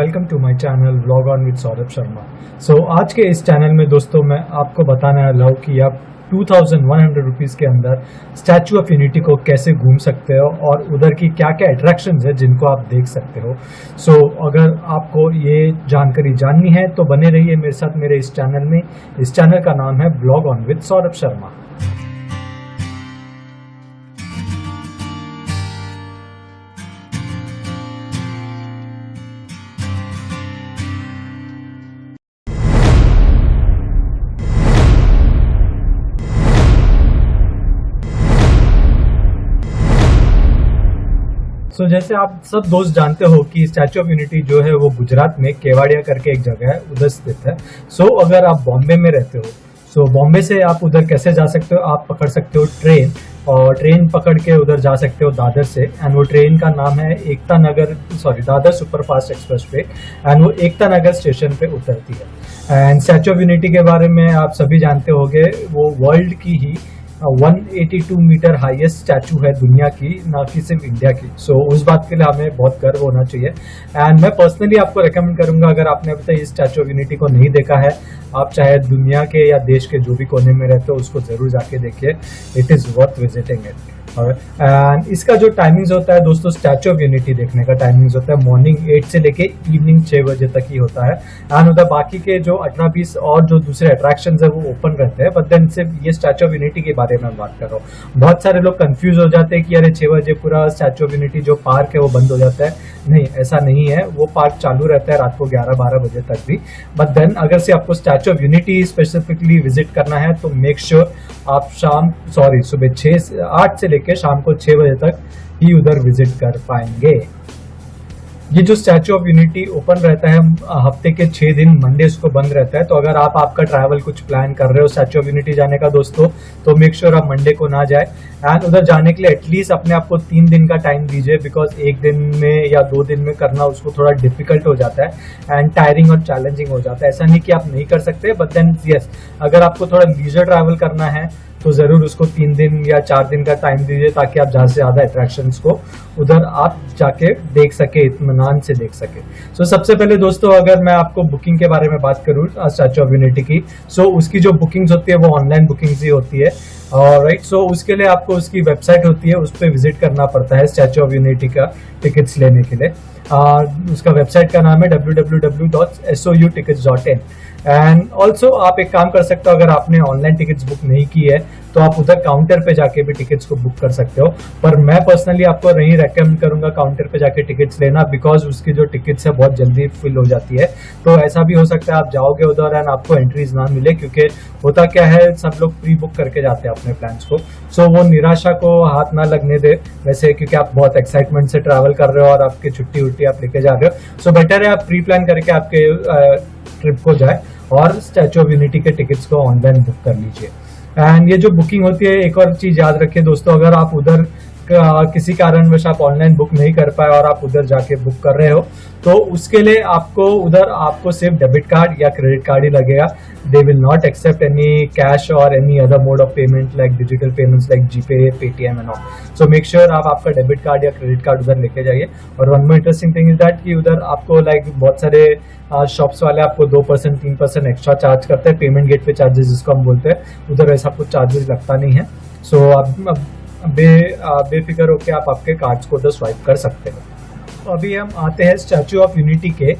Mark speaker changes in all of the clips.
Speaker 1: Welcome to my channel vlog on with Saurabh Sharma. आज के इस चैनल में दोस्तों मैं आपको बताने वाला हूँ कि आप 2100 रुपीज़ के अंदर स्टैचू ऑफ यूनिटी को कैसे घूम सकते हो और उधर की क्या क्या अट्रैक्शंस है जिनको आप देख सकते हो। अगर आपको ये जानकारी जाननी है तो बने रहिए मेरे साथ मेरे इस चैनल में। इस चैनल का नाम है vlog on with Saurabh Sharma. जैसे आप सब दोस्त जानते हो कि स्टैचू ऑफ यूनिटी जो है वो गुजरात में केवाड़िया करके एक जगह है, उधर स्थित है। अगर आप बॉम्बे में रहते हो बॉम्बे से आप उधर कैसे जा सकते हो, आप पकड़ सकते हो ट्रेन और ट्रेन पकड़ के उधर जा सकते हो दादर से। एंड वो ट्रेन का नाम है Dadar superfast express way and वो एकता नगर स्टेशन पे उतरती है। एंड स्टैचू ऑफ यूनिटी के बारे में आप सभी जानते होंगे, वो वर्ल्ड की ही 182 मीटर हाईएस्ट स्टैचू है दुनिया की, ना कि सिर्फ इंडिया की। उस बात के लिए हमें बहुत गर्व होना चाहिए। एंड मैं पर्सनली आपको रेकमेंड करूंगा, अगर आपने अभी तक इस स्टैचू ऑफ यूनिटी को नहीं देखा है, आप चाहे दुनिया के या देश के जो भी कोने में रहते हो उसको जरूर जाके देखिए। It is worth visiting it. And इसका जो टाइमिंग्स होता है दोस्तों, स्टैचू ऑफ यूनिटी देखने का टाइमिंग्स होता है मॉर्निंग 8 से लेके इवनिंग 6 बजे तक ही होता है। एंड उधर बाकी के जो 18-20 और जो दूसरे अट्रैक्शंस है वो ओपन रहते हैं। बट देन सिर्फ ये स्टैचू ऑफ यूनिटी के बारे में बात कर रहा हूँ। बहुत सारे लोग कंफ्यूज हो जाते हैं कि अरे 6 बजे पूरा स्टैचू ऑफ यूनिटी जो पार्क है वो बंद हो जाता है। नहीं, ऐसा नहीं है, वो पार्क चालू रहता है रात को 11-12 बजे तक भी। बट देन अगर से आपको statue of unity specifically visit करना है तो मेक श्योर आप सुबह 8 से लेकर शाम को 6 बजे तक ही उधर विजिट कर पाएंगे। ये जो स्टैचू ऑफ यूनिटी ओपन रहता है हफ्ते के 6 दिन, मंडे उसको बंद रहता है। तो अगर आप आपका ट्रैवल कुछ प्लान कर रहे हो स्टैचू ऑफ यूनिटी जाने का दोस्तों, तो मेक श्योर आप मंडे को ना जाए। एंड उधर जाने के लिए एटलीस्ट अपने आप को 3 दिन का टाइम दीजिए, बिकॉज एक दिन में या 2 दिन में करना उसको थोड़ा डिफिकल्ट हो जाता है एंड टायरिंग और चैलेंजिंग हो जाता है। ऐसा नहीं कि आप नहीं कर सकते, बट देन यस, अगर आपको थोड़ा लीजर ट्रैवल करना है तो जरूर उसको 3 दिन या 4 दिन का टाइम दीजिए, ताकि आप ज्यादा से ज्यादा अट्रैक्शंस को उधर आप जाके देख सके, इत्मीनान से देख सके। सबसे पहले दोस्तों अगर मैं आपको बुकिंग के बारे में बात करूँ स्टैचू ऑफ यूनिटी की, उसकी जो बुकिंग्स होती है वो ऑनलाइन बुकिंग्स ही होती है। राइट, उसके लिए आपको उसकी वेबसाइट होती है, उस पर विजिट करना पड़ता है स्टैचू ऑफ यूनिटी का टिकट्स लेने के लिए। उसका वेबसाइट का नाम है www.soutickets.in। एंड ऑल्सो आप एक काम कर सकते हो, अगर आपने ऑनलाइन टिकट्स बुक नहीं की है तो आप उधर काउंटर पे जाके भी टिकट्स को बुक कर सकते हो। पर मैं पर्सनली आपको नहीं रेकमेंड करूंगा काउंटर पे जाके टिकट्स लेना, बिकॉज उसकी जो टिकट्स है बहुत जल्दी फिल हो जाती है। तो ऐसा भी हो सकता है आप जाओगे उधर एंड आपको एंट्रीज ना मिले, क्योंकि होता क्या है, सब लोग प्री बुक करके जाते हैं अपने प्लान्स को। वो निराशा को हाथ ना लगने दे वैसे, क्योंकि आप बहुत एक्साइटमेंट से ट्रैवल कर रहे हो और आपकी छुट्टी उट्टी आप लेके जा रहे हो। बेटर है आप प्री प्लान करके आपके ट्रिप को जाए और स्टैचू ऑफ यूनिटी के टिकट्स को ऑनलाइन बुक कर लीजिए। एंड ये जो बुकिंग होती है, एक और चीज याद रखिए दोस्तों, अगर आप उधर किसी कारणवश आप ऑनलाइन बुक नहीं कर पाए और आप उधर जाके बुक कर रहे हो, तो उसके लिए आपको सिर्फ डेबिट कार्ड या क्रेडिट कार्ड ही लगेगा। They will not accept any cash और any other mode of payment like digital payments like GPay, Paytm and all. Make sure आप आपका डेबिट कार्ड या क्रेडिट कार्ड उधर लेके जाइए। और one more interesting thing is that कि उधर आपको बहुत सारे शॉप्स वाले आपको 2% 3% एक्स्ट्रा चार्ज करते हैं, पेमेंट गेटवे चार्जेस जिसको हम बोलते हैं। उधर ऐसा कुछ चार्जेस लगता नहीं है। आप बेफिक्र होकर आप आपके कार्ड्स को उधर स्वाइप कर सकते हो। अभी हम आते हैं स्टैचू ऑफ यूनिटी के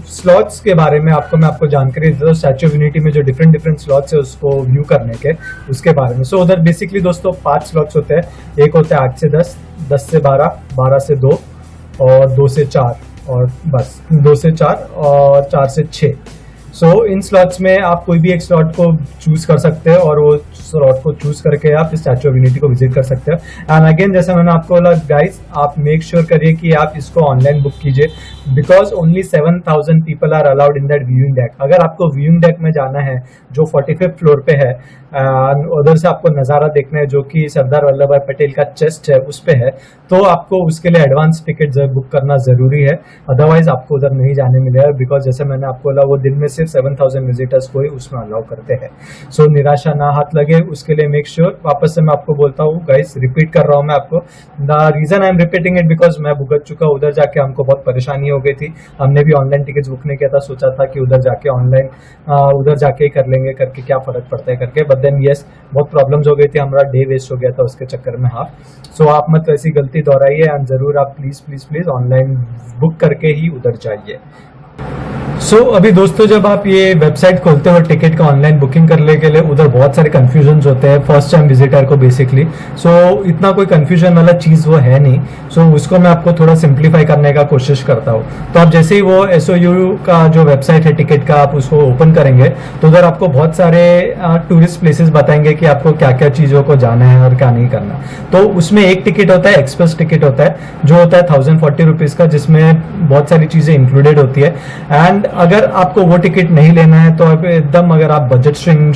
Speaker 1: स्लॉट्स के बारे में। मैं आपको जानकारी देता हूँ स्टैचू ऑफ यूनिटी में जो डिफरेंट स्लॉट्स है उसको व्यू करने के, उसके बारे में। उधर बेसिकली दोस्तों 5 स्लॉट्स होते हैं। एक होता है 8 से 10, 10 से 12, 12 से 2 और 2 से 4 और बस 2 से 4 और 4 से 6। इन स्लॉट्स में आप कोई भी एक स्लॉट को चूज कर सकते हो और वो स्लॉट को चूज करके आप स्टैचू ऑफ यूनिटी को विजिट कर सकते हो। एंड अगेन जैसे मैंने आपको बोला गाइस, आप मेक श्योर करिए कि आप इसको ऑनलाइन बुक कीजिए, because only 7000 people are allowed in that viewing deck. अगर आपको व्यूइंग डेक में जाना है जो 45th फ्लोर पे है, उधर से आपको नज़ारा देखना है जो कि सरदार वल्लभ भाई पटेल का चेस्ट है उस पे है, तो आपको उसके लिए एडवांस टिकट बुक करना जरूरी है। अदरवाइज आपको उधर नहीं जाने मिलेगा, बिकॉज जैसे मैंने आपको बोला वो दिन में सिर्फ सिर्फ 7,000 विजिटर्स को ही उसमें अलाउ करते हैं। सो निराशा ना हाथ लगे, उसके लिए मेक श्योर, वापस से मैं आपको बोलता हूँ गाइस, रिपीट कर रहा हूँ मैं आपको। The reason I am repeating it because मैं भुगत चुका, उधर जाके हमको बहुत परेशानी हो गई थी। हमने भी ऑनलाइन टिकट्स बुक नहीं किया था, सोचा था कि उधर जाके ऑनलाइन उधर जाके ही कर लेंगे करके, क्या फर्क पड़ता है करके, बट देन यस बहुत प्रॉब्लम्स हो गई थी, हमारा डे वेस्ट हो गया था उसके चक्कर में हाफ। सो आप मत वैसी गलती दोहराइए एंड जरूर आप please please please online book करके ही उधर जाइए। सो अभी दोस्तों जब आप ये वेबसाइट खोलते हो टिकट का ऑनलाइन बुकिंग करने के लिए, उधर बहुत सारे कंफ्यूजन होते हैं फर्स्ट टाइम विजिटर को बेसिकली। सो इतना कोई कंफ्यूजन वाला चीज़ वो है नहीं। सो उसको मैं आपको थोड़ा सिंप्लीफाई करने का कोशिश करता हूँ। तो आप जैसे ही वो SOU का जो वेबसाइट है टिकट का, आप उसको ओपन करेंगे तो उधर आपको बहुत सारे टूरिस्ट प्लेसेस बताएंगे कि आपको क्या क्या चीज़ों को जाना है और क्या नहीं करना। तो उसमें एक टिकट होता है, एक्सप्रेस टिकट होता है, जो होता है 1040 रुपीज़ का, जिसमें बहुत सारी चीज़ें इंक्लूडेड होती है। एंड अगर आपको वो टिकट नहीं लेना है तो एकदम, अगर आप बजट स्ट्रिंग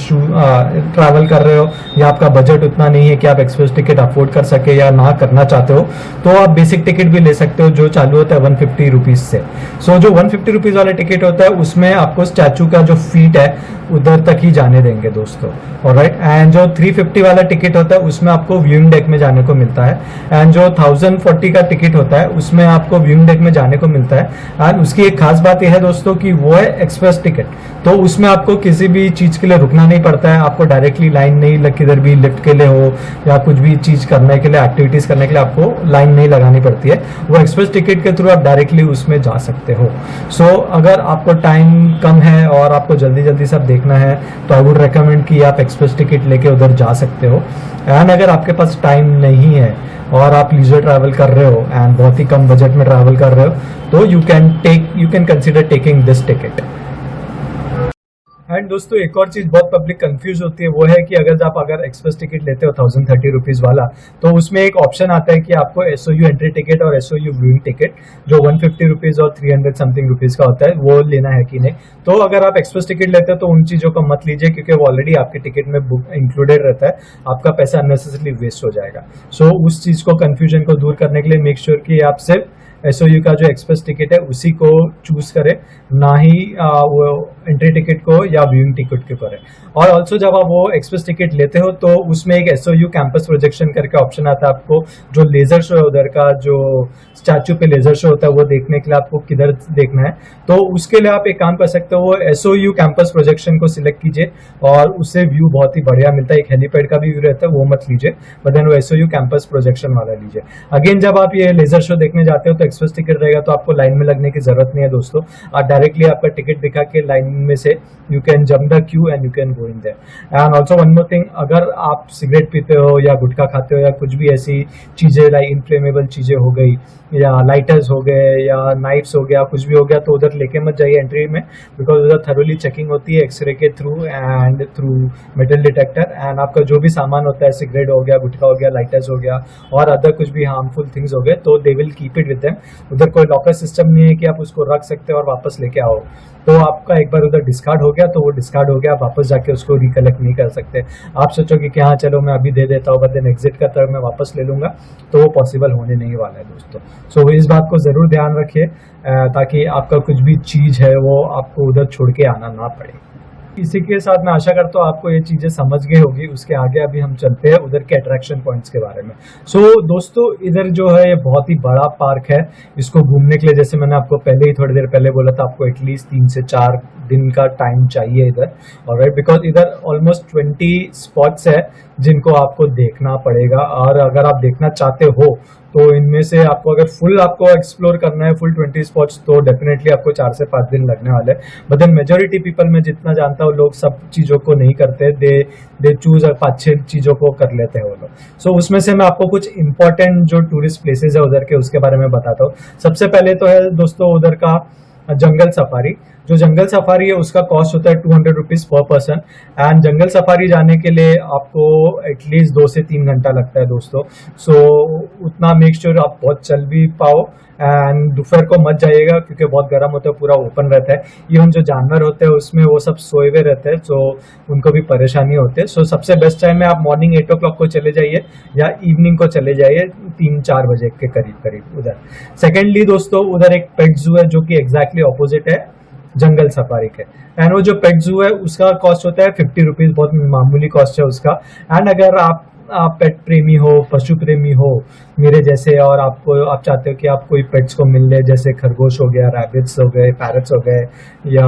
Speaker 1: ट्रैवल कर रहे हो या आपका बजट उतना नहीं है कि आप एक्सप्रेस टिकट अफोर्ड कर सके या ना करना चाहते हो, तो आप बेसिक टिकट भी ले सकते हो, जो चालू होता है 150 रुपीज से। सो जो 150 रुपीज वाला टिकट होता है उसमें आपको स्टैचू का जो फीट है उधर तक ही जाने देंगे दोस्तों, ऑलराइट। एंड जो 350 वाला टिकट होता है उसमें आपको व्यूइंग डेक में जाने को मिलता है। एंड जो 1040 का टिकट होता है उसमें आपको व्यूइंग डेक में जाने को मिलता है। एंड उसकी एक खास बात यह है दोस्तों कि वो है एक्सप्रेस टिकट, तो उसमें आपको किसी भी चीज के लिए रुकना नहीं पड़ता है। आपको डायरेक्टली लाइन नहीं लग, किधर भी लिफ्ट के लिए हो या कुछ भी चीज करने के लिए, एक्टिविटीज करने के लिए आपको लाइन नहीं लगानी पड़ती है। वो एक्सप्रेस टिकट के थ्रू आप डायरेक्टली उसमें जा सकते हो। सो अगर आपको टाइम कम है और आपको जल्दी जल्दी सब देखना है तो आई वुड रेकमेंड कि आप एक्सप्रेस टिकट लेके उधर जा सकते हो। एंड अगर आपके पास टाइम नहीं है और आप लीजर ट्रैवल कर रहे हो एंड बहुत ही कम बजट में ट्रैवल कर रहे हो, तो you can consider taking this ticket. And दोस्तों एक और चीज बहुत पब्लिक कंफ्यूज होती है, वो है कि अगर एक्सप्रेस टिकट लेते हो 1030 रुपीज वाला, तो उसमें एक ऑप्शन आता है कि आपको SOU एंट्री टिकट और SOU व्यूइंग टिकट, जो 150 रुपीज और 300 समथिंग रुपीज का होता है, वो लेना है कि नहीं। तो अगर आप एक्सप्रेस टिकट लेते हो तो उन चीजों को मत लीजिए, क्योंकि वो ऑलरेडी आपके टिकट में बुक इंक्लूडेड रहता है, आपका पैसा अननेसेसरली वेस्ट हो जाएगा। सो उस चीज को, कंफ्यूजन को दूर करने के लिए मेक श्योर कि आप सिर्फ SOU का जो एक्सप्रेस टिकट है उसी को चूज करें, ना ही वो एंट्री टिकट को या व्यूइंग टिकट को करें। और ऑल्सो जब आप वो एक्सप्रेस टिकट लेते हो तो उसमें एक SOU कैंपस प्रोजेक्शन करके ऑप्शन आता है, आपको जो लेजर शो है उधर का, जो स्टैचू पे लेजर शो होता है वो देखने के लिए आपको किधर देखना है। तो उसके लिए आप एक काम कर सकते हो, वो SOU कैंपस प्रोजेक्शन को सिलेक्ट कीजिए और उससे व्यू बहुत ही बढ़िया मिलता है। एक हेलीपैड का भी व्यू रहता है, वो मत लीजिए, बट देन वो SOU कैंपस प्रोजेक्शन वाला लीजिए। अगेन जब आप ये लेजर शो देखने जाते हो तो एक्सप्रेस टिकट रहेगा, तो आपको लाइन में लगने की जरूरत नहीं है दोस्तों। आप डायरेक्टली आपका टिकट दिखा के लाइन में से you can jump the Q and you can go in their. And also one more thing, अगर आप सिगरेट पीते हो या गुटखा खाते हो या कुछ भी ऐसी चीजें लाइक इनफ्लेमेबल चीजें हो गई या लाइटर्स हो गए या नाइफ्स हो गया, कुछ भी हो गया, तो उधर लेके मत जाइए एंट्री में, बिकॉज उधर थरोली चेकिंग होती है एक्सरे के through and through metal detector. And आपका जो भी सामान होता है, सिगरेट हो गया, गुटखा हो गया, लाइटर्स हो गया और अदर कुछ भी हार्मफुल थिंग्स हो गए, तो they will keep it with them. उधर कोई लॉकर सिस्टम नहीं है कि आप उसको रख सकते हो और वापस लेके आओ। तो आपका एक बार उधर डिस्कार्ड हो गया तो वो डिस्कार्ड हो गया, आप वापस जाके उसको रिकलेक्ट नहीं कर सकते। आप सोचोगे कि हाँ चलो मैं अभी दे देता हूँ, बट देन एग्जिट का तब मैं वापस ले लूंगा, तो वो पॉसिबल होने नहीं वाला है दोस्तों। सो इस बात को जरूर ध्यान रखिए ताकि आपका कुछ भी चीज है वो आपको उधर छोड़ के आना ना पड़े। इसी के साथ मैं आशा करता हूँ आपको ये चीजें समझ गई होगी। उसके आगे अभी हम चलते हैं उधर के अट्रैक्शन पॉइंट्स के बारे में। सो दोस्तों इधर जो है ये बहुत ही बड़ा पार्क है। इसको घूमने के लिए, जैसे मैंने आपको पहले ही थोड़ी देर पहले बोला था, आपको एटलीस्ट 3 से 4 दिन का टाइम चाहिए इधर, ऑलराइट, बिकॉज इधर ऑलमोस्ट 20 स्पॉट्स है जिनको आपको देखना पड़ेगा। और अगर आप देखना चाहते हो तो इनमें से आपको अगर फुल आपको एक्सप्लोर करना है फुल 20 स्पॉट्स, तो डेफिनेटली आपको 4 से 5 दिन लगने वाले हैं। बट देन मेजोरिटी पीपल, मैं जितना जानता हूँ, लोग सब चीजों को नहीं करते, दे चूज 5-6 चीजों को कर लेते हैं वो लोग। सो उसमें से मैं आपको कुछ इंपॉर्टेंट जो टूरिस्ट प्लेसेस है उधर के, उसके बारे में बताता हूँ। सबसे पहले तो है दोस्तों उधर का जंगल सफारी। जो जंगल सफारी है उसका कॉस्ट होता है 200 rupees per person. And jungle safari जाने के लिए आपको एटलीस्ट 2 से 3 घंटा लगता है दोस्तों। सो उतना मेक श्योर आप बहुत चल भी पाओ। एंड दोपहर को मत जाइएगा क्योंकि बहुत गर्म होता है, पूरा ओपन रहता है। इवन जो जानवर होते हैं उसमें वो सब सोए हुए रहते हैं, सो उनको भी परेशानी होती है। सो सबसे बेस्ट टाइम है आप मॉर्निंग 8 o'clock को चले जाइए या इवनिंग को चले जाइए 3-4 बजे के करीब उधर। सेकेंडली दोस्तों उधर एक पेट जू है जो कि एग्जैक्टली ऑपोजिट है जंगल सफारी के। एंड वो जो पेट जू है उसका कॉस्ट होता है 50 रुपीज, बहुत मामूली कॉस्ट है उसका। एंड अगर आप पेट प्रेमी हो, पशु प्रेमी हो मेरे जैसे, और आप चाहते हो कि आप कोई पेट्स को मिल ले, जैसे खरगोश हो गया, रैबिट्स हो गए, पैरट्स हो गए, या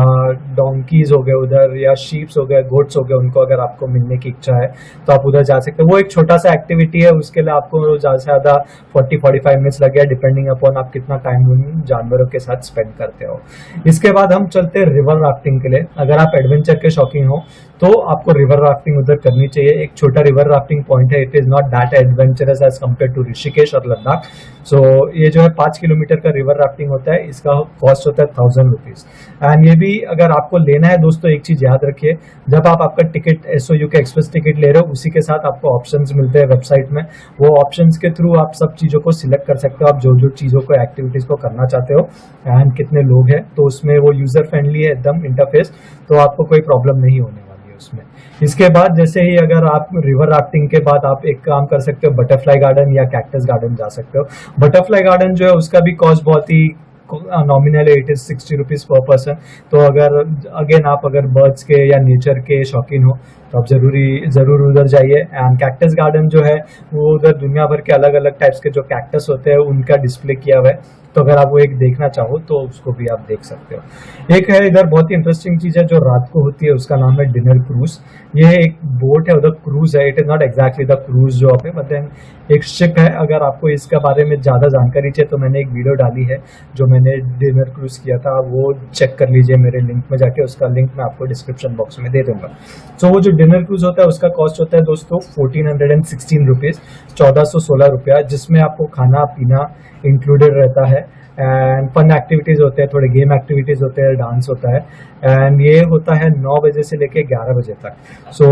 Speaker 1: डोंकीज हो गए उधर, या शीप्स हो गए, गोट्स हो गए, उनको अगर आपको मिलने की इच्छा है तो आप उधर जा सकते हो। वो एक छोटा सा एक्टिविटी है, उसके लिए आपको ज़्यादा से ज़्यादा 40-45 मिनट्स लगे, डिपेंडिंग अपॉन आप कितना टाइम उन जानवरों के साथ स्पेंड करते हो। इसके बाद हम चलते हैं रिवर राफ्टिंग के लिए। अगर आप एडवेंचर के शौकीन हो तो आपको रिवर राफ्टिंग उधर करनी चाहिए। एक छोटा रिवर राफ्टिंग पॉइंट है, it is not that adventurous as compare to Rishikesh और लद्दाख। सो ये जो है 5 किलोमीटर का रिवर राफ्टिंग होता है, इसका कॉस्ट होता है 1000 रुपीज। एंड ये भी अगर आपको लेना है दोस्तों, एक चीज याद रखिए, जब आप आपका टिकट SOU के एक्सप्रेस टिकट ले रहे हो, उसी के साथ आपको ऑप्शंस मिलते हैं वेबसाइट में। वो ऑप्शंस के थ्रू आप सब चीजों को सिलेक्ट कर सकते हो, आप जो जो चीजों को एक्टिविटीज को करना चाहते हो एंड कितने लोग हैं। तो उसमें वो यूजर फ्रेंडली है एकदम इंटरफेस, तो आपको कोई प्रॉब्लम नहीं होने वाली है उसमें। इसके बाद जैसे ही अगर आप रिवर राफ्टिंग के बाद आप एक काम कर सकते हो, बटरफ्लाई गार्डन या कैक्टस गार्डन जा सकते हो। बटरफ्लाई गार्डन जो है उसका भी कॉस्ट बहुत ही नॉमिनल है, it is 60 rupees per person. तो अगर अगेन आप अगर बर्ड्स के या नेचर के शौकीन हो तो आप जरूर उधर जाइए। एंड कैक्टस गार्डन जो है वो उधर दुनिया भर के अलग अलग टाइप्स के जो कैक्टस होते हैं उनका डिस्प्ले किया हुआ है, तो अगर आप वो एक देखना चाहो तो उसको भी आप देख सकते हो। एक है इधर बहुत ही इंटरेस्टिंग चीज है जो रात को होती है, उसका नाम है डिनर क्रूज। ये एक बोट है उधर, क्रूज है, it is not exactly the cruise जो आप है, मतलब एक शिप है। अगर आपको इसके बारे में ज्यादा जानकारी चाहिए तो मैंने एक वीडियो डाली है जो मैंने डिनर क्रूज किया था, वो चेक कर लीजिए मेरे लिंक में जाके, उसका लिंक मैं आपको डिस्क्रिप्शन बॉक्स में दे दूंगा। तो वो जो डिनर क्रूज होता है उसका कॉस्ट होता है दोस्तों 1416 रुपीज, 1416 रुपया, जिसमें आपको खाना पीना इंक्लूडेड रहता है एंड फन एक्टिविटीज होते हैं, थोड़े गेम एक्टिविटीज होते हैं, डांस होता है। एंड ये होता है 9 बजे से लेके 11 बजे तक, सो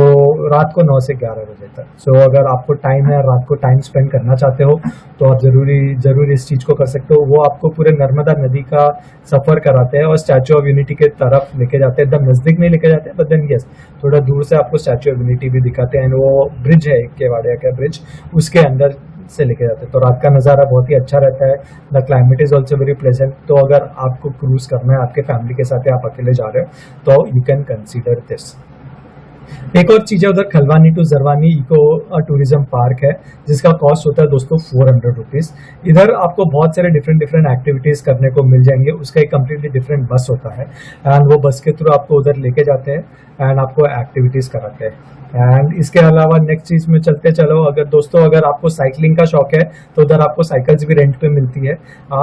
Speaker 1: रात को 9 से 11 बजे तक। सो अगर आपको टाइम है, रात को टाइम स्पेंड करना चाहते हो तो आप जरूर इस चीज को कर सकते हो। वो आपको पूरे नर्मदा नदी का सफर कराते हैं और स्टैचू ऑफ यूनिटी के तरफ लेके जाते हैं, एकदम नजदीक नहीं लेके जाते, बट देन यस थोड़ा दूर से आपको स्टैचू ऑफ यूनिटी भी दिखाते हैं। एंड वो ब्रिज है केवाड़िया का ब्रिज, उसके अंदर से लेके जाते हैं। तो रात का नज़ारा बहुत ही अच्छा रहता है, the climate is also very pleasant. तो अगर आपको क्रूज करना है आपके फैमिली के साथ या आप अकेले जा रहे हो तो यू कैन कंसीडर दिस। एक और चीज है उधर, Khalwani to Jarwani eco tourism park है, जिसका कॉस्ट होता है दोस्तों 400 रुपीज। इधर आपको बहुत सारे डिफरेंट एक्टिविटीज करने को मिल जाएंगे। उसका एक कम्प्लीटली डिफरेंट बस होता है एंड वो बस के थ्रू आपको उधर लेके जाते हैं एंड आपको एक्टिविटीज कराते हैं। एंड इसके अलावा नेक्स्ट चीज में चलते चलो, अगर आपको साइकिलिंग का शौक है तो उधर आपको साइकिल्स भी रेंट पे मिलती है।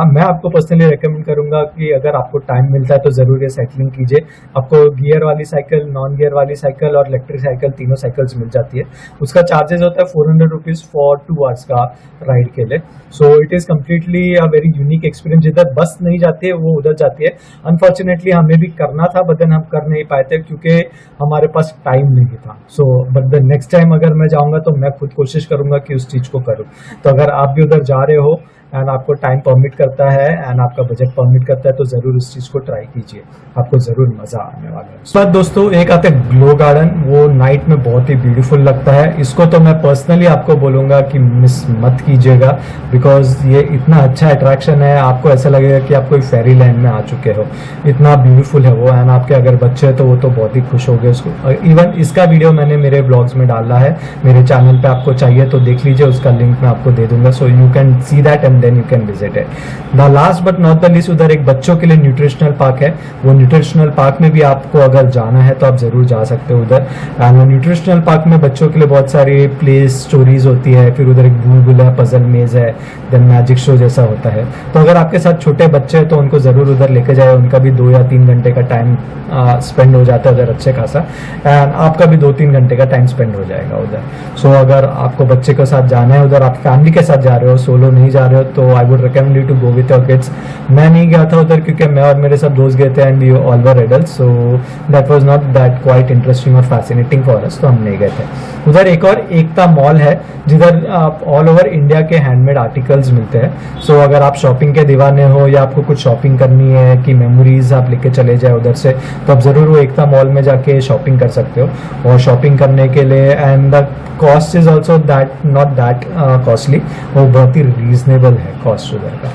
Speaker 1: मैं आपको पर्सनली रेकमेंड करूंगा कि अगर आपको टाइम मिलता है तो जरूर ये साइकिलिंग कीजिए। आपको गियर वाली साइकिल, नॉन गियर वाली साइकिल और इलेक्ट्रिक साइकिल तीनों साइकिल्स मिल जाती है। उसका चार्जेस होता है 400 रुपीज फॉर 2 आवर्स का राइड के लिए। So it is completely a very unique experience. जिधर बस नहीं जाती है वो उधर जाती है। अनफॉर्चुनेटली हमें भी करना था बट देन हम कर नहीं पाए थे क्योंकि हमारे पास टाइम नहीं था। So but the next time अगर मैं जाऊंगा तो मैं खुद कोशिश करूंगा कि उस चीज को करूं। तो अगर आप भी उधर जा रहे हो एंड आपको टाइम परमिट करता है एंड आपका बजट परमिट करता है तो जरूर इस चीज को ट्राई कीजिए, आपको जरूर मजा आने वाला है। उसके बाद दोस्तों एक आता है ग्लो गार्डन, वो नाइट में बहुत ही ब्यूटीफुल लगता है। इसको तो मैं पर्सनली आपको बोलूंगा कि मिस मत कीजिएगा, बिकॉज ये इतना अच्छा अट्रैक्शन है, आपको ऐसा लगेगा कि आप कोई फेरी लैंड में आ चुके हो, इतना ब्यूटीफुल है वो। एंड आपके अगर बच्चे हैं तो वो तो बहुत ही खुश हो गए उसको। इवन इसका वीडियो मैंने मेरे ब्लॉग्स में डाला है मेरे चैनल पे, आपको चाहिए तो देख लीजिए, उसका लिंक मैं आपको दे दूंगा, so you can see that and then you can visit it. The last but not the least, उधर एक बच्चों के लिए न्यूट्रिशनल पार्क है। वो न्यूट्रिशनल पार्क में भी आपको अगर जाना है तो आप जरूर जा सकते हो उधर। एंड वो न्यूट्रिशनल पार्क में बच्चों के लिए बहुत सारी प्ले स्टोरीज होती है, फिर उधर एक बुलबुल है, पजल मेज है, देन मैजिक शो जैसा होता है। तो अगर आपके साथ छोटे बच्चे हैं तो उनको जरूर उधर लेके जाए, उनका भी 2 या 3 घंटे का टाइम स्पेंड हो जाता है उधर अच्छे खासा, एंड आपका भी 2-3 घंटे का टाइम स्पेंड हो जाएगा उधर। सो अगर आपको बच्चे के साथ जाना है उधर, आप फैमिली के साथ जा रहे हो, सोलो नहीं जा रहे हो, तो I would recommend you to go with your kids. मैं नहीं गया था उधर क्योंकि मैं और मेरे सब दोस्त गए थे and we all were adults, so that was not that quite interesting और फैसिनेटिंग फॉर अस, तो हम नहीं गए थे उधर। एक और एकता मॉल है जिधर आप ऑल ओवर इंडिया के हैंडमेड आर्टिकल्स मिलते हैं। सो अगर आप शॉपिंग के दीवाने हो या आपको कुछ शॉपिंग करनी है कि मेमोरीज आप लेके चले जाए उधर से, तो आप जरूर वो एकता मॉल में जाके शॉपिंग कर सकते हो। और शॉपिंग करने के लिए and the cost is also that not that costly, वो बहुत ही रीजनेबल है कॉस्ट उधर का।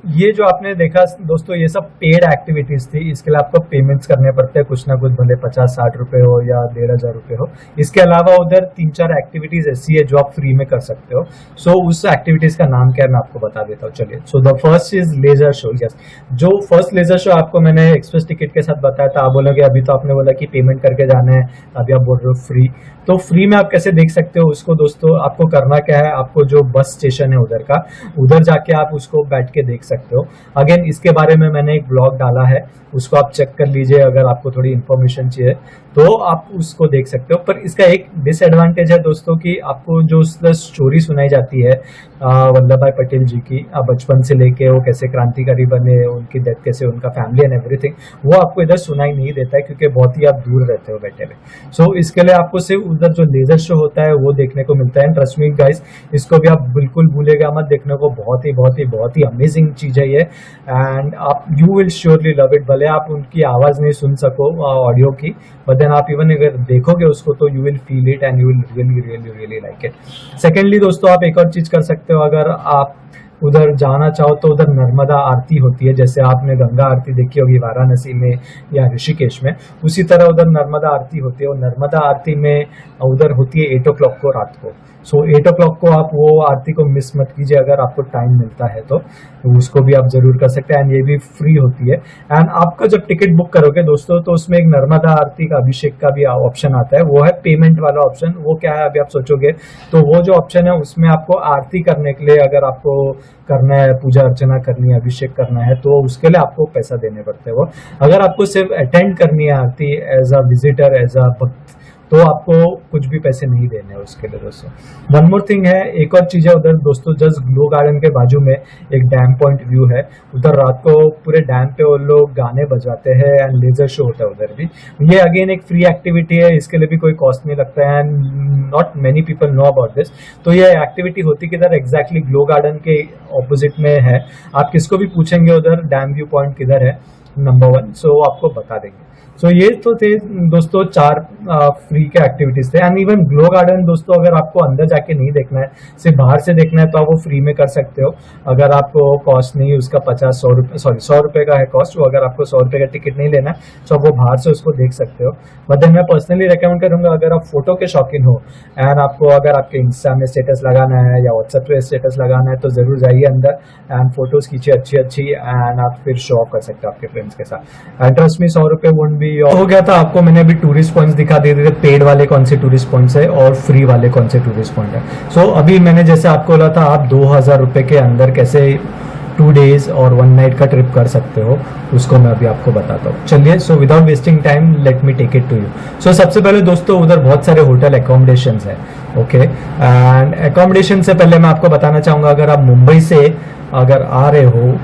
Speaker 1: ये जो आपने देखा दोस्तों, ये सब पेड एक्टिविटीज थी। इसके लिए आपको पेमेंट्स करने पड़ते हैं कुछ ना कुछ, भले 50-60 रुपए हो या 1,500 रुपए हो। इसके अलावा उधर 3-4 एक्टिविटीज ऐसी है जो आप फ्री में कर सकते हो। सो उस एक्टिविटीज का नाम क्या है मैं आपको बता देता हूँ, चलिए। So the first is laser show. Yes, जो फर्स्ट लेजर शो आपको मैंने एक्सप्रेस टिकट के साथ बताया था, आप बोलोगे अभी तो आपने बोला कि पेमेंट करके जाना है, अभी आप बोल रहे हो फ्री। तो फ्री में आप कैसे देख सकते हो उसको दोस्तों? आपको करना क्या है, आपको जो बस स्टेशन है उधर का, उधर जाके आप उसको बैठ के देख सकते हो। अगेन इसके बारे में मैंने एक ब्लॉग डाला है, उसको आप चेक कर लीजिए। अगर आपको थोड़ी इन्फॉर्मेशन चाहिए तो आप उसको देख सकते हो। पर इसका एक डिसएडवांटेज है दोस्तों कि आपको जो स्टोरी सुनाई जाती है वल्लभ भाई पटेल जी की, बचपन से लेके वो कैसे क्रांतिकारी बने, उनकी डेथ कैसे, उनका फैमिली एंड एवरीथिंग, वो आपको इधर सुनाई नहीं देता है क्योंकि बहुत ही आप दूर रहते हो बैठे हुए। सो इसके लिए आपको सिर्फ उधर जो लेजर शो होता है वो देखने को मिलता है। ट्रस्ट मी गाइस, इसको भी आप बिल्कुल भूलेगा मत, देखने को बहुत ही अमेजिंग चीज है ये। एंड आप you will surely love it. भले आप उनकी आवाज नहीं सुन सको ऑडियो की, बट देन आप इवन अगर देखोगे उसको तो you will feel it and you will really really really like it. Secondly दोस्तों, आप एक और चीज कर सकते हो, अगर आप उधर जाना चाहो तो उधर नर्मदा आरती होती है। जैसे आपने गंगा आरती देखी होगी वाराणसी में या ऋषिकेश में, उसी तरह उधर नर्मदा आरती होती है। और नर्मदा आरती में उधर होती है 8 o'clock को रात को। सो 8 o'clock को आप वो आरती को मिस मत कीजिए, अगर आपको टाइम मिलता है तो उसको भी आप जरूर कर सकते हैं। एंड ये भी फ्री होती है। एंड आपका जब टिकट बुक करोगे दोस्तों तो उसमें एक नर्मदा आरती का अभिषेक का भी ऑप्शन आता है, वो है पेमेंट वाला ऑप्शन। वो क्या है अभी आप सोचोगे, तो वो जो ऑप्शन है उसमें आपको आरती करने के लिए, अगर आपको करना है, पूजा अर्चना करनी है, अभिषेक करना है, तो उसके लिए आपको पैसा देने पड़ते हैं। वो अगर आपको सिर्फ अटेंड करनी है aarti as a visitor, as a bhakt, तो आपको कुछ भी पैसे नहीं देने हैं उसके लिए दोस्तों। वन मोर थिंग है, एक और चीज है उधर दोस्तों, जस्ट ग्लो गार्डन के बाजू में एक डैम पॉइंट व्यू है। उधर रात को पूरे डैम पे वो लोग गाने बजवाते हैं एंड लेजर शो होता है उधर भी। ये अगेन एक फ्री एक्टिविटी है, इसके लिए भी कोई कॉस्ट नहीं लगता है and not many people know about this. तो ये एक्टिविटी होती किधर, एग्जैक्टली ग्लो गार्डन के ऑपोजिट में है। आप किसको भी पूछेंगे उधर डैम व्यू पॉइंट किधर है नंबर 1, सो आपको बता देंगे। सो ये तो थे दोस्तों 4 फ्री के एक्टिविटीज थे। एंड इवन ग्लो गार्डन दोस्तों, अगर आपको अंदर जाके नहीं देखना है, सिर्फ बाहर से देखना है, तो आप वो फ्री में कर सकते हो। अगर आपको कॉस्ट नहीं, उसका 100 रुपए का है कॉस्ट। वो अगर आपको 100 रुपए का टिकट नहीं लेना है तो आप वो बाहर से उसको देख सकते हो। बट देन मैं पर्सनली रेकमेंड करूंगा, अगर आप फोटो के शौकीन हो एंड आपको अगर आपके इंस्टा में स्टेटस लगाना है या व्हाट्सएप पे स्टेटस लगाना है, तो जरूर जाइए अंदर एंड फोटोज खींचिए अच्छी एंड आप फिर शो ऑफ कर सकते हो आपके फ्रेंड्स के साथ। एंड ट्रस्ट मी 100 रुपए वोंट बी हो गया था। आपको मैंने अभी टूरिस्ट पॉइंट्स दिखा दिए थे, पेड वाले कौन से टूरिस्ट पॉइंट्स है और फ्री वाले कौन से टूरिस्ट पॉइंट है। सो अभी मैंने जैसे आपको बोला था, आप 2,000 रुपए के अंदर कैसे 2 days और 1 night का ट्रिप कर सकते हो, उसको मैं अभी आपको बताता हूँ। चलिए, so without wasting time let me take it to you. So सबसे पहले दोस्तों उधर बहुत सारे होटल एकोमोडेशन है, ओके। एंड एकोमोडेशन से पहले मैं आपको बताना चाहूंगा, अगर आप मुंबई से अगर आ रहे हो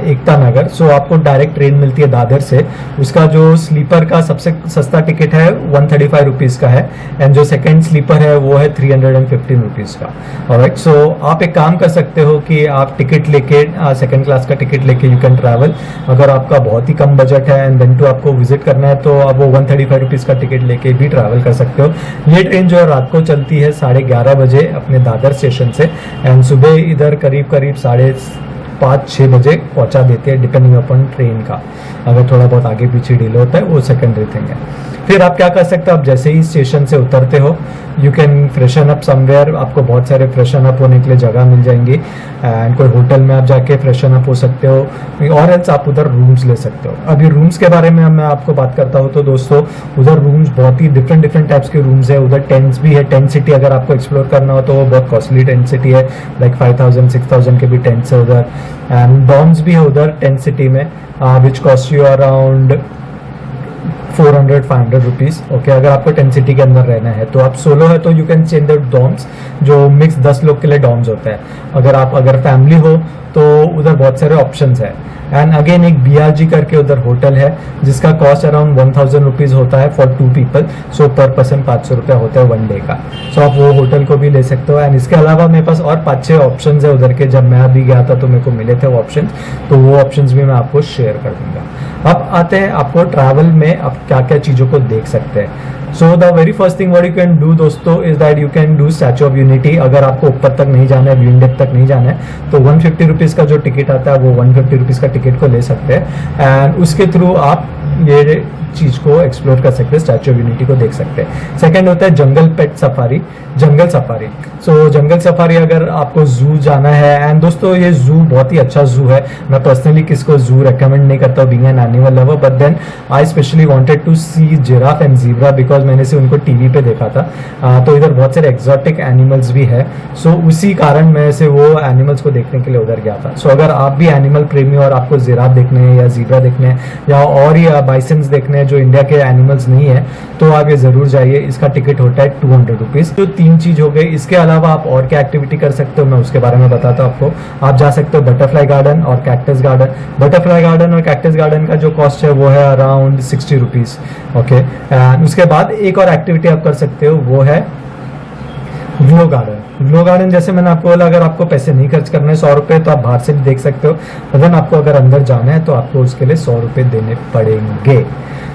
Speaker 1: एकता नगर, सो आपको डायरेक्ट ट्रेन मिलती है दादर से। उसका जो स्लीपर का सबसे सस्ता टिकट है 135 रुपीज का है एंड जो सेकंड स्लीपर है वो है 315 रुपीज का। ऑलराइट, सो आप एक काम कर सकते हो कि आप टिकट लेके सेकंड क्लास का टिकट लेके यू कैन ट्रैवल। अगर आपका बहुत ही कम बजट है एंड देन टू आपको विजिट करना है, तो आप वो 135 रुपीज का टिकट लेके भी ट्रैवल कर सकते हो। ये ट्रेन जो है रात को चलती है 11:30 बजे अपने दादर स्टेशन से एंड सुबह इधर करीब 5-6 बजे पहुंचा देते हैं, डिपेंडिंग अपॉन ट्रेन का। अगर थोड़ा बहुत आगे पीछे डिले होता है वो सेकेंडरी थिंग है। फिर आप क्या कर सकते हो, आप जैसे ही स्टेशन से उतरते हो you can freshen up somewhere. आपको बहुत सारे फ्रेशन अप होने के लिए जगह मिल जाएंगी एंड कोई होटल में आप जाके फ्रेशन अप हो सकते हो, और एल्स आप उधर रूम्स ले सकते हो। अभी रूम्स के बारे में मैं आपको बात करता हूँ तो दोस्तों उधर रूम्स बहुत ही डिफरेंट टाइप्स के रूम्स है। उधर टेंट्स भी है, टेंट सिटी अगर आपको एक्सप्लोर करना हो तो वो बहुत कॉस्टली टेंट सिटी है, लाइक 5,000-6,000 के भी टेंट्स है उधर। एंड डॉर्म्स भी है उधर टेंट सिटी में which cost you around 400-500 rupees, okay. अगर आपको टेंट सिटी के अंदर रहना है तो आप सोलो है तो you can change the dorms, जो मिक्स 10 लोग के लिए डॉर्म्स होता है। अगर फैमिली हो तो उधर बहुत सारे ऑप्शंस है। एंड अगेन एक BRG करके उधर होटल है जिसका कॉस्ट अराउंड 1,000 रुपीज होता है फॉर 2 पीपल। सो पर पर्सन 500 रुपया होता है 1 डे का। सो आप वो होटल को भी ले सकते हो। एंड इसके अलावा मेरे पास और 5-6 ऑप्शन है उधर के, जब मैं अभी गया था तो मेरे को मिले थे वो ऑप्शन, तो वो ऑप्शन भी मैं आपको शेयर कर दूंगा। अब आते हैं आपको ट्रैवल में आप क्या क्या चीज़ों को देख सकते हैं। So the very first thing what you can do दोस्तों is that you can do Statue of Unity. अगर आपको ऊपर तक नहीं जाना है, व्यू डेप तक नहीं जाना है, तो 150 रुपीज़ का जो टिकट आता है वो 150 रुपीज़ का टिकट को ले सकते हैं एंड उसके थ्रू आप ये चीज को एक्सप्लोर कर सकते हैं, स्टैचू ऑफ यूनिटी को देख सकते हैं। सेकंड होता है जंगल पेट सफारी, जंगल सफारी। सो जंगल सफारी अगर आपको जू जाना है, एंड दोस्तों ये जू बहुत ही अच्छा जू है, मैं पर्सनली किसको जू रेकमेंड नहीं करता being an animal lover, but then I specially wanted to see giraffe and zebra because मैंने से उनको टीवी पे देखा था। तो इधर बहुत सारे एक्सोटिक एनिमल्स भी है, सो उसी कारण मैं से वो एनिमल्स को देखने के लिए उधर गया था। सो अगर आप भी एनिमल प्रेमी और आपको जिराफ देखने हैं या ज़ीब्रा देखने हैं या और ही बाइसन्स देखने हैं जो इंडिया के एनिमल्स नहीं है, तो आप ये जरूर जाइए। इसका टिकट होता है 200 रुपीज़। तो 3 चीज हो गई। इसके अलावा आप और क्या एक्टिविटी कर सकते हो मैं उसके बारे में बताता हूँ आपको। आप जा सकते हो बटरफ्लाई गार्डन और कैक्टस गार्डन। बटरफ्लाई गार्डन और कैक्टस गार्डन का जो कॉस्ट है वो है अराउंड 60 रुपीज़। ओके, उसके बाद एक और एक्टिविटी आप कर सकते हो, वो है ग्लो गार्डन। ग्लो गार्डन जैसे मैंने आपको बोला, अगर आपको पैसे नहीं खर्च करने 100 रुपए तो आप बाहर से भी देख सकते हो, लेकिन आपको अगर अंदर जाना है तो आपको उसके लिए 100 रुपए देने पड़ेंगे।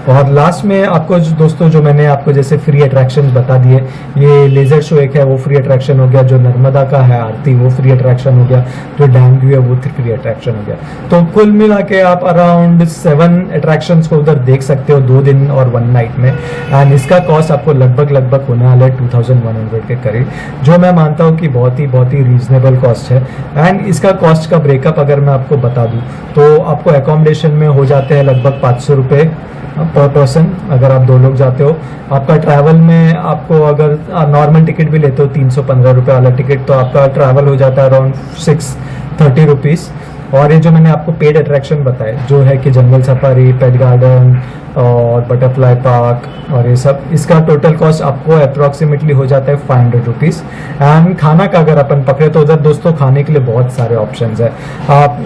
Speaker 1: और लास्ट में आपको दोस्तों जो मैंने आपको जैसे फ्री अट्रैक्शन बता दिए, ये लेजर शो एक है वो फ्री अट्रैक्शन हो गया, जो नर्मदा का है आरती वो फ्री अट्रैक्शन हो गया, जो डैम व्यू है वो फ्री अट्रैक्शन हो गया। तो कुल मिला के आप अराउंड 7 अट्रैक्शंस को उधर देख सकते हो 2 दिन और 1 नाइट में, एंड इसका कॉस्ट आपको लगभग होने वाला है 2100 के करीब, जो मैं मानता हूँ कि बहुत ही रीजनेबल कॉस्ट है। एंड इसका कॉस्ट का ब्रेकअप अगर मैं आपको बता दूँ तो आपको एकोमोडेशन में हो जाते हैं लगभग 500 रुपये पर पर्सन अगर आप 2 लोग जाते हो। आपका ट्रैवल में आपको अगर नॉर्मल टिकट भी लेते हो 315 रुपये वाला टिकट, तो आपका ट्रैवल हो जाता है अराउंड 630 रुपीज़। और ये जो मैंने आपको पेड अट्रैक्शन बताए जो है कि जंगल सफारी, पेट गार्डन और बटरफ्लाई पार्क और ये सब, इसका टोटल कॉस्ट आपको अप्रॉक्सीमेटली हो जाता है 500 रुपीज़। एंड खाना का अगर अपन पकड़े तो उधर दोस्तों खाने के लिए बहुत सारे ऑप्शंस है। आप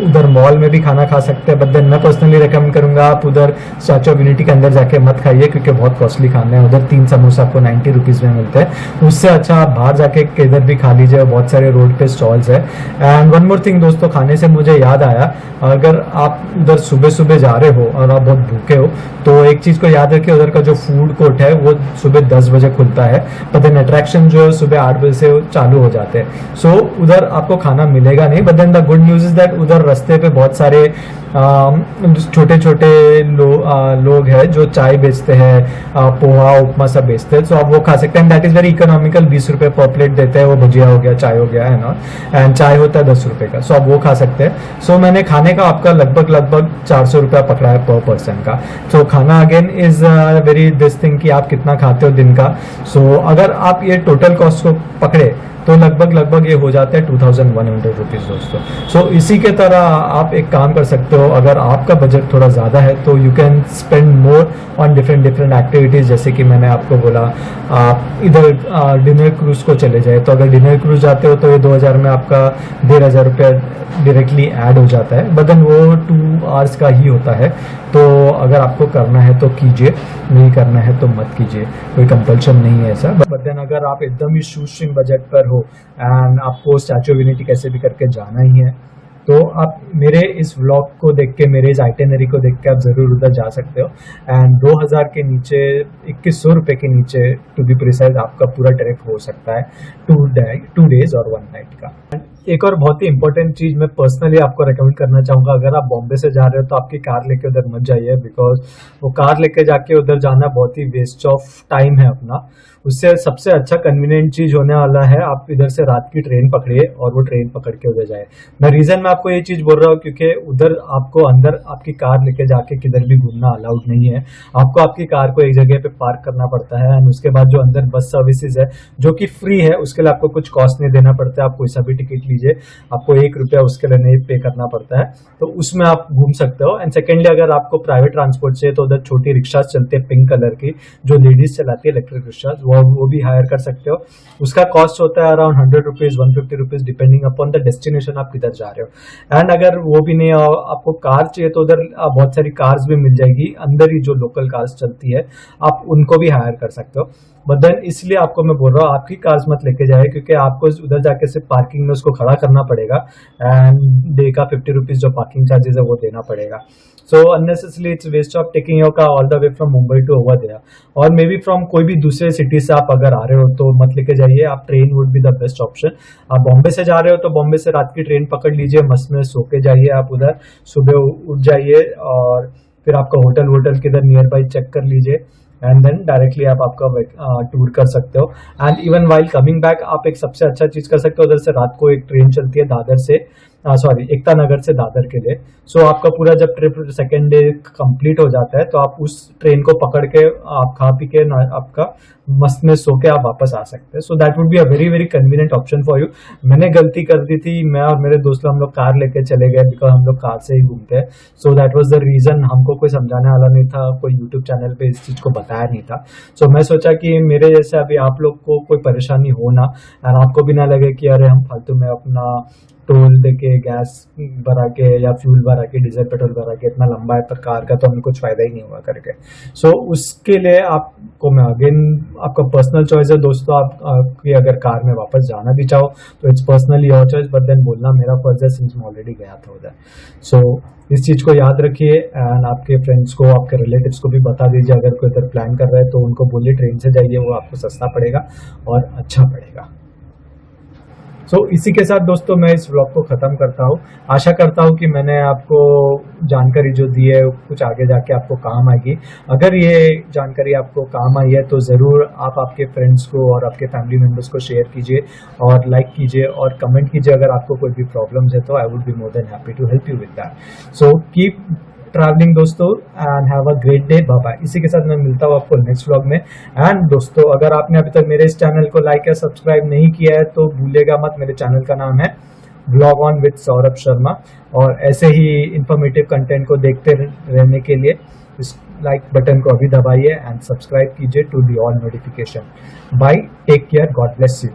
Speaker 1: उधर मॉल में भी खाना खा सकते हैं, बट देन मैं पर्सनली रिकमेंड करूंगा आप उधर स्टैचू ऑफ यूनिटी के अंदर जाके मत खाइए क्योंकि बहुत कॉस्टली खाना है। उधर 3 समोसा आपको 90 रुपीज़ में मिलते हैं, उससे अच्छा आप बाहर जाके किधर भी खा लीजिए, बहुत सारे रोड पे स्टॉल्स है। एंड वन मोर थिंग दोस्तों, खाने से मुझे याद आया, अगर आप उधर सुबह जा रहे हो और आप बहुत भूखे हो तो एक चीज को याद रखिए, उधर का जो फूड कोर्ट है वो सुबह 10 बजे खुलता है, पर देन अट्रैक्शन जो है सुबह 8 बजे से चालू हो जाते हैं। सो उधर आपको खाना मिलेगा नहीं, but then the good news is that उधर रास्ते पे बहुत सारे छोटे छोटे लोग हैं जो चाय बेचते हैं, पोहा उपमा सब बेचते हैं, सो आप वो खा सकते हैं। दैट इज वेरी इकोनॉमिकल, 20 रुपए पर प्लेट देते हैं, वो भजिया हो गया, चाय हो गया है ना, एंड चाय होता है 10 रुपए का, सो आप वो खा सकते हैं। सो मैंने खाने का आपका लगभग 400 रुपया पकड़ा है पर पर्सन का। सो खाना again is very this thing कि आप कितना खाते हो दिन का। सो अगर आप ये टोटल कॉस्ट को पकड़े तो लगभग ये हो जाता है 2100 रुपीज़ दोस्तों। सो इसी के तरह आप एक काम कर सकते हो, अगर आपका बजट थोड़ा ज़्यादा है तो you can spend more on different activities, जैसे कि मैंने आपको बोला आप इधर डिनर क्रूज को चले जाए, तो अगर डिनर क्रूज जाते हो तो ये 2000 में आपका 1500 रुपया डायरेक्टली ऐड हो जाता है, बट देन वो 2 आवर्स का ही होता है। तो अगर आपको करना है तो कीजिए, नहीं करना है तो मत कीजिए, कोई कंपल्शन नहीं है ऐसा। बट देन अगर आप एकदम ही शूस्ट्रिंग बजट पर हो एंड आपको स्टैचू ऑफ यूनिटी कैसे भी करके जाना ही है, तो आप मेरे इस व्लॉग को देख के, मेरे इस आइटिनरी को देख के आप ज़रूर उधर जा सकते हो। एंड 2000 के नीचे, 2100 रुपये के नीचे टू बी प्रिसाइज आपका पूरा ट्रिप हो सकता है 2 डेज और 1 नाइट का। एक और बहुत ही इंपॉर्टेंट चीज मैं पर्सनली आपको रेकमेंड करना चाहूंगा, अगर आप बॉम्बे से जा रहे हो तो आपकी कार लेके उधर मत जाइए, बिकॉज वो कार लेके जाके उधर जाना बहुत ही वेस्ट ऑफ टाइम है अपना। उससे सबसे अच्छा कन्वीनियंट चीज होने वाला है आप इधर से रात की ट्रेन पकड़िए और वो ट्रेन पकड़ के उधर जाए। मैं रीजन मैं आपको ये चीज बोल रहा हूँ क्योंकि उधर आपको अंदर आपकी कार लेके जाके किधर भी घूमना अलाउड नहीं है। आपको आपकी कार को एक जगह पे पार्क करना पड़ता है, एंड उसके बाद जो अंदर बस सर्विसेज है जो कि फ्री है, उसके लिए आपको कुछ कॉस्ट नहीं देना पड़ता है। आप कोई सा भी टिकट लीजिए, आपको 1 रुपया उसके लिए नहीं पे करना पड़ता है, तो उसमें आप घूम सकते हो। एंड सेकेंडली अगर आपको प्राइवेट ट्रांसपोर्ट चाहिए तो उधर छोटी रिक्शा चलते हैं पिंक कलर की, जो लेडीज चलाती है, इलेक्ट्रिक रिक्शा, वो भी हायर कर सकते हो। उसका कॉस्ट होता है around 100 rupees 150 rupees depending upon the destination आप किधर जा रहे हो। एंड अगर वो भी नहीं आपको कार चाहिए तो उधर बहुत सारी कार्स भी मिल जाएगी, अंदर ही जो लोकल कार्स चलती है आप उनको भी हायर कर सकते हो। बट देन इसलिए आपको मैं बोल रहा हूँ आपकी कार्स मत लेके जाए, क्योंकि आपको उधर जाके सिर्फ पार्किंग में उसको खड़ा करना पड़ेगा, एंड डे का 50 रुपीज जो पार्किंग चार्जेस है वो देना पड़ेगा। So unnecessarily it's waste of taking your car all the way from Mumbai to over there, और मे बी फ्रॉम कोई भी दूसरे सिटी से आप अगर आ रहे हो तो मत लेके जाइए, आप train would be the best option. आप बॉम्बे से जा रहे हो तो बॉम्बे से रात की ट्रेन पकड़ लीजिए, मस्त में सो के जाइए आप उधर, सुबह उठ जाइए और फिर आपका होटल किधर नियर बाई चेक कर लीजिए, एंड देन डायरेक्टली आप आपका टूर कर सकते हो। And even while coming back आप एक सबसे अच्छा चीज कर सकते हो, उधर से रात को एक ट्रेन चलती है दादर से, सॉरी एकता नगर से दादर के लिए। सो आपका पूरा जब ट्रिप सेकेंड डे कंप्लीट हो जाता है तो आप उस ट्रेन को पकड़ के आप खा पी के आपका मस्त में सो के आप वापस आ सकते हैं। So that would be a very very convenient option for you. मैंने गलती कर दी थी, मैं और मेरे दोस्त लोग हम लोग कार लेके चले गए, बिकॉज हम लोग कार से ही घूमते हैं। So that was the reason, हमको कोई समझाने वाला नहीं था, कोई यूट्यूब चैनल पे इस चीज को बताया नहीं था। सो मैं सोचा कि मेरे जैसे अभी आप लोग को कोई परेशानी हो ना, और आपको भी ना लगे कि अरे हम फालतू में अपना टोल देके गैस भरा के या फ्यूल भरा के डीजल पेट्रोल भरा के इतना लंबा है पर कार का तो हमें कुछ फायदा ही नहीं हुआ करके। सो उसके लिए आपको मैं अगेन, आपका पर्सनल चॉइस है दोस्तों, आपकी अगर कार में वापस जाना भी चाहो तो it's personally your choice, but then बोलना मेरा फर्ज है सिंस मैं ऑलरेडी गया था उधर। सो इस चीज को याद रखिए, एंड आपके फ्रेंड्स को, आपके रिलेटिव्स को भी बता दीजिए, अगर कोई इधर प्लान कर रहा है तो उनको बोलिए ट्रेन से जाइए, वो आपको सस्ता पड़ेगा और अच्छा पड़ेगा। सो इसी के साथ दोस्तों मैं इस व्लॉग को ख़त्म करता हूँ। आशा करता हूँ कि मैंने आपको जानकारी जो दी है कुछ आगे जाके आपको काम आएगी। अगर ये जानकारी आपको काम आई है तो ज़रूर आप आपके फ्रेंड्स को और आपके फैमिली मेम्बर्स को शेयर कीजिए और लाइक कीजिए और कमेंट कीजिए। अगर आपको कोई भी प्रॉब्लम्स है तो I would be more than happy to help you with that. So keep travelling दोस्तों and have a great day, bye bye. इसी के साथ मैं मिलता हूँ आपको नेक्स्ट व्लॉग में। एंड दोस्तों अगर आपने अभी तक मेरे इस चैनल को लाइक या सब्सक्राइब नहीं किया है तो भूलिएगा मत, मेरे चैनल का नाम है vlog on with Saurabh Sharma, और ऐसे ही इंफॉर्मेटिव कंटेंट को देखते रहने के लिए इस लाइक बटन को अभी दबाइए एंड सब्सक्राइब कीजिए to the all notification. Bye, take care, God bless you.